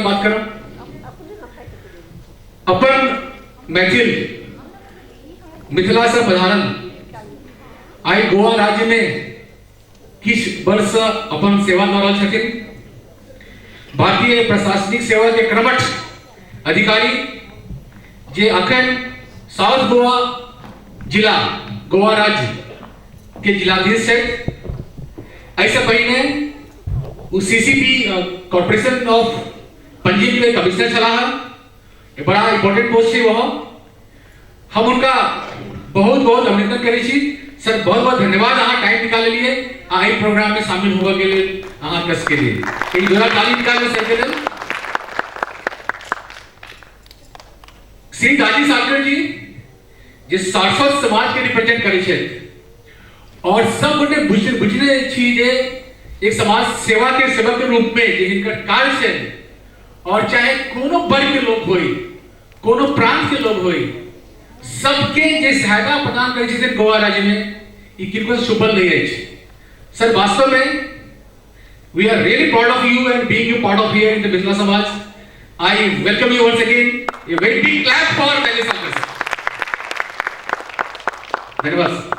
बात करो अपन मैथिल मिथिला से पधारन आई गोवा राज्य में किस वर्ष अपन सेवा दे रहल छथिन। भारतीय प्रशासनिक सेवा के क्रमठ अधिकारी जे अखन साउथ गोवा जिला गोवा राज्य के जिलाधीश है। ऐसे पहले सीसीपी कॉर्पोरेशन ऑफ पंजी के कमिश्नर चला है, ये बड़ा इंपॉर्टेंट पोस्ट है। वह हम उनका बहुत बहुत अभिनंदन करै छी। सर बहुत बहुत धन्यवाद, अहाँ टाइम निकाल लिए आई प्रोग्राम में शामिल होगा के लिए अहाँ कस के लिए एक जोड़ा ताली निकाल सर के लिए। श्री दाजी सागर जी जे सारस्वत समाज के रिप्रेजेंट करै छै और सब गोटे बुझने छी जे एक समाज सेवा के सेवक के रूप में जे हिनकर कार्य छै और चाहे कोनो वर्ग के लोग होई कोनो प्रांत के लोग होई सबके जे सहायता प्रदान करै छै गोवा राज्य में ई किनको सुपल नहीं है। सर वास्तव में we are really proud of you and being you part of here in the Mithila समाज। I welcome you once again, a very big clap for Daji Sagar. धन्यवाद।